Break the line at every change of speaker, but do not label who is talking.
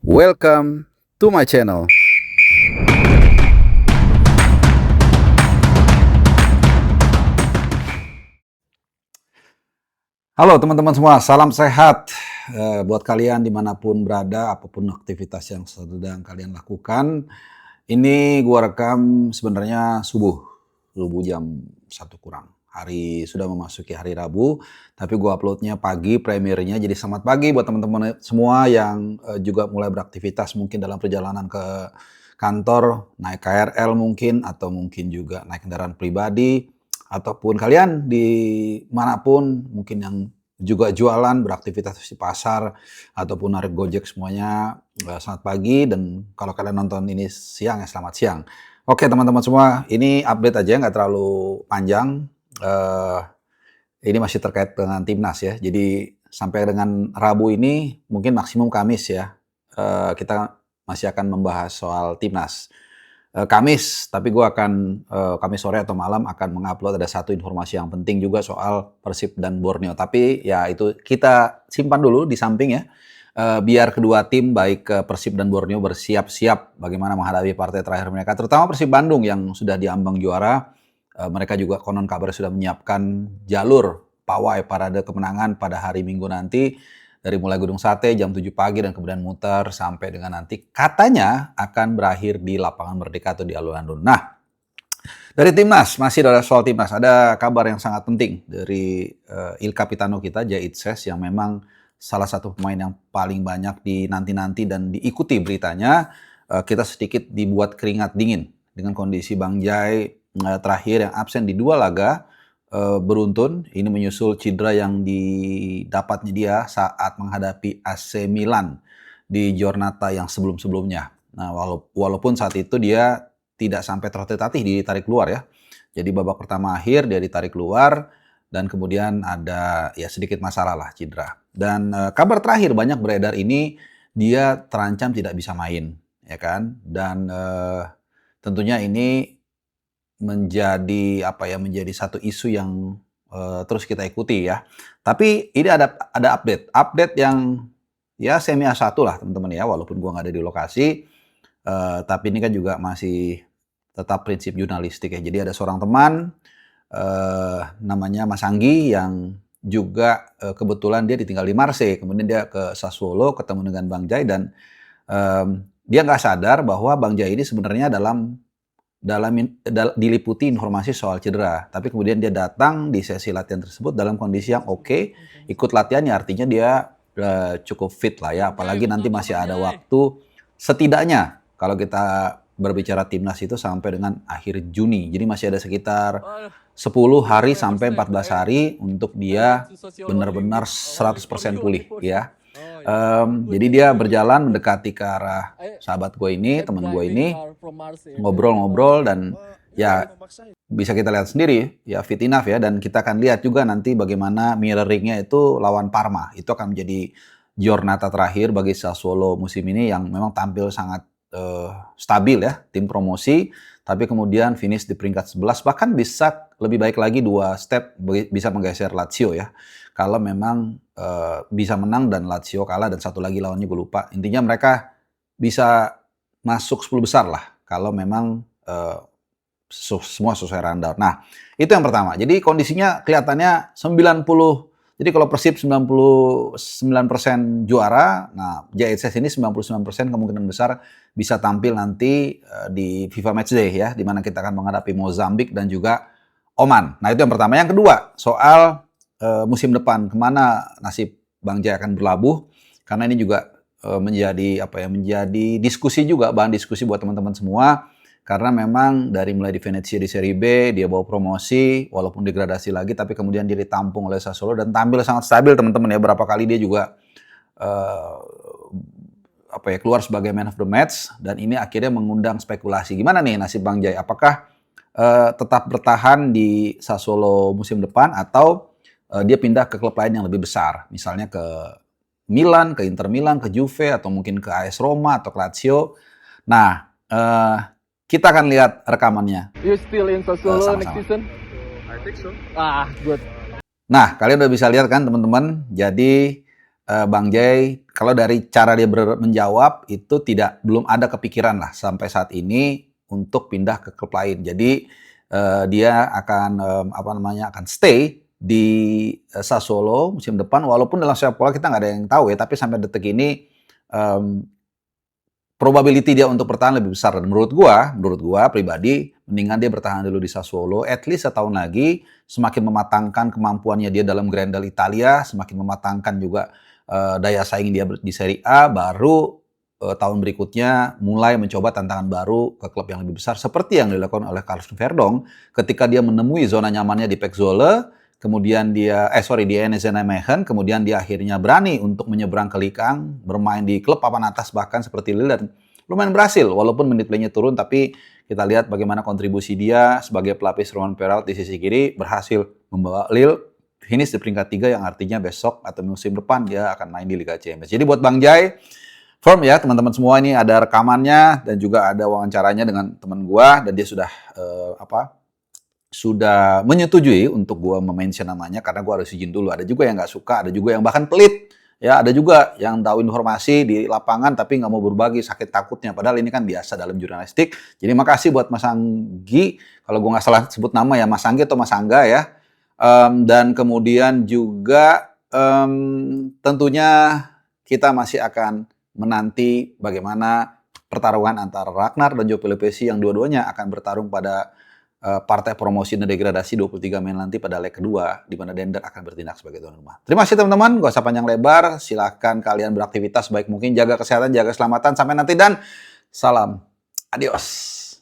Welcome to my channel. Halo teman-teman semua, salam sehat buat kalian dimanapun berada, apapun aktivitas yang sedang kalian lakukan. Ini gua rekam sebenarnya subuh jam 1 kurang. Hari sudah memasuki hari Rabu, tapi gua uploadnya pagi, premiernya. Jadi selamat pagi buat teman-teman semua yang juga mulai beraktivitas mungkin dalam perjalanan ke kantor, naik KRL mungkin, atau mungkin juga naik kendaraan pribadi, ataupun kalian dimanapun mungkin yang juga jualan, beraktivitas di pasar, ataupun narik Gojek semuanya, selamat pagi. Dan kalau kalian nonton ini siang ya selamat siang. Oke teman-teman semua, ini update aja nggak terlalu panjang. Ini masih terkait dengan Timnas ya. Jadi sampai dengan Rabu ini, mungkin maksimum Kamis ya, kita masih akan membahas soal Timnas. Kamis, tapi gue akan Kamis sore atau malam akan mengupload ada satu informasi yang penting juga soal Persib dan Borneo. Tapi ya itu kita simpan dulu di samping ya. Biar kedua tim baik Persib dan Borneo bersiap-siap bagaimana menghadapi partai terakhir mereka. Terutama Persib Bandung yang sudah diambang juara. Mereka juga konon kabar sudah menyiapkan jalur pawai parade kemenangan pada hari Minggu nanti. Dari mulai Gedung Sate jam 7 pagi dan kemudian muter sampai dengan nanti katanya akan berakhir di Lapangan Merdeka atau di Alun-Alun. Nah, dari Timnas, masih ada soal Timnas. Ada kabar yang sangat penting dari Il Capitano kita, Jahit Ses, yang memang salah satu pemain yang paling banyak dinanti-nanti dan diikuti beritanya. Kita sedikit dibuat keringat dingin dengan kondisi Bang Jai terakhir yang absen di 2 laga beruntun. Ini menyusul cedera yang didapatnya dia saat menghadapi AC Milan di Giornata yang sebelum-sebelumnya. Nah, walaupun saat itu dia tidak sampai tertatih ditarik keluar ya. Jadi babak pertama akhir dia ditarik keluar dan kemudian ada ya sedikit masalah lah cedera. Dan kabar terakhir banyak beredar ini dia terancam tidak bisa main ya kan. Dan tentunya ini menjadi menjadi satu isu yang terus kita ikuti ya. Tapi ini ada update yang ya semi A1 lah teman-teman ya, walaupun gua nggak ada di lokasi. Tapi ini kan juga masih tetap prinsip jurnalistik ya. Jadi ada seorang teman namanya Mas Anggi yang juga kebetulan dia ditinggal di Marseille. Kemudian dia ke Sassuolo ketemu dengan Bang Jai dan dia nggak sadar bahwa Bang Jai ini sebenarnya diliputi informasi soal cedera. Tapi kemudian dia datang di sesi latihan tersebut dalam kondisi yang oke, ikut latihannya artinya dia cukup fit lah ya. Apalagi nanti masih ada waktu setidaknya kalau kita berbicara Timnas itu sampai dengan akhir Juni. Jadi masih ada sekitar 10 hari sampai 14 hari untuk dia benar-benar 100% pulih ya. Jadi dia berjalan mendekati ke arah sahabat gue ini, teman gue ini, ngobrol-ngobrol dan ya bisa kita lihat sendiri ya fit enough ya. Dan kita akan lihat juga nanti bagaimana mirroringnya itu lawan Parma. Itu akan menjadi giornata terakhir bagi Sassuolo musim ini yang memang tampil sangat stabil ya, tim promosi. Tapi kemudian finish di peringkat 11, bahkan bisa lebih baik lagi 2 step bisa menggeser Lazio ya. Kalau memang bisa menang dan Lazio kalah dan satu lagi lawannya gue lupa. Intinya mereka bisa masuk 10 besar lah kalau memang semua sesuai rundown. Nah, itu yang pertama. Jadi kondisinya kelihatannya 90. Jadi kalau Persib 99% juara, nah JHS ini 99% kemungkinan besar bisa tampil nanti di FIFA Matchday ya, di mana kita akan menghadapi Mozambik dan juga Oman. Nah, itu yang pertama. Yang kedua, soal musim depan kemana nasib Bang Jai akan berlabuh, karena ini juga menjadi menjadi diskusi juga, bahan diskusi buat teman-teman semua. Karena memang dari mulai di Venezia di Serie B, dia bawa promosi, walaupun degradasi lagi, tapi kemudian dia ditampung oleh Sassuolo dan tampil sangat stabil teman-teman ya. Berapa kali dia juga keluar sebagai man of the match, dan ini akhirnya mengundang spekulasi. Gimana nih nasib Bang Jai? Apakah tetap bertahan di Sassuolo musim depan atau dia pindah ke klub lain yang lebih besar? Misalnya ke Milan, ke Inter Milan, ke Juve, atau mungkin ke AS Roma atau ke Lazio. Nah, kita akan lihat rekamannya.
You still in Sassuolo
Sama-sama.
next season?
I think so.
Ah, good.
Nah, kalian udah bisa lihat kan teman-teman. Jadi Bang Jay, kalau dari cara dia menjawab itu belum ada kepikiran lah sampai saat ini untuk pindah ke klub lain. Jadi dia akan akan stay di Sassuolo musim depan, walaupun dalam sepak bola kita nggak ada yang tahu ya, tapi sampai detik ini probability dia untuk bertahan lebih besar. Dan menurut gua pribadi, mendingan dia bertahan dulu di Sassuolo, at least setahun lagi, semakin mematangkan kemampuannya dia dalam Grandel Italia, semakin mematangkan juga daya saing dia di Serie A, baru tahun berikutnya mulai mencoba tantangan baru ke klub yang lebih besar, seperti yang dilakukan oleh Carlos Verdong ketika dia menemui zona nyamannya di PEC Zwolle, kemudian di NEC Nijmegen, kemudian dia akhirnya berani untuk menyeberang ke Ligue 1, bermain di klub papan atas bahkan seperti Lille, dan lumayan berhasil, walaupun menit playnya turun, tapi kita lihat bagaimana kontribusi dia sebagai pelapis Romain Perrault di sisi kiri, berhasil membawa Lille finish di peringkat 3, yang artinya besok atau musim depan dia akan main di Liga Champions. Jadi buat Bang Jay, firm ya teman-teman semua, ini ada rekamannya dan juga ada wawancaranya dengan teman gua, dan dia sudah menyetujui untuk gua mention namanya, karena gua harus izin dulu. Ada juga yang nggak suka, ada juga yang bahkan pelit. Ya, ada juga yang tahu informasi di lapangan tapi nggak mau berbagi, sakit takutnya. Padahal ini kan biasa dalam jurnalistik. Jadi makasih buat Mas Anggi, kalau gue nggak salah sebut nama ya, Mas Anggi atau Mas Angga ya. Dan kemudian juga tentunya kita masih akan menanti bagaimana pertarungan antara Ragnar dan Joe Pelopessi, yang dua-duanya akan bertarung pada partai promosi dan degradasi 23 Mei nanti pada leg kedua, di mana Dender akan bertindak sebagai tuan rumah. Terima kasih teman-teman, gak usah panjang lebar, silahkan kalian beraktivitas baik mungkin, jaga kesehatan, jaga keselamatan, sampai nanti dan salam, adios.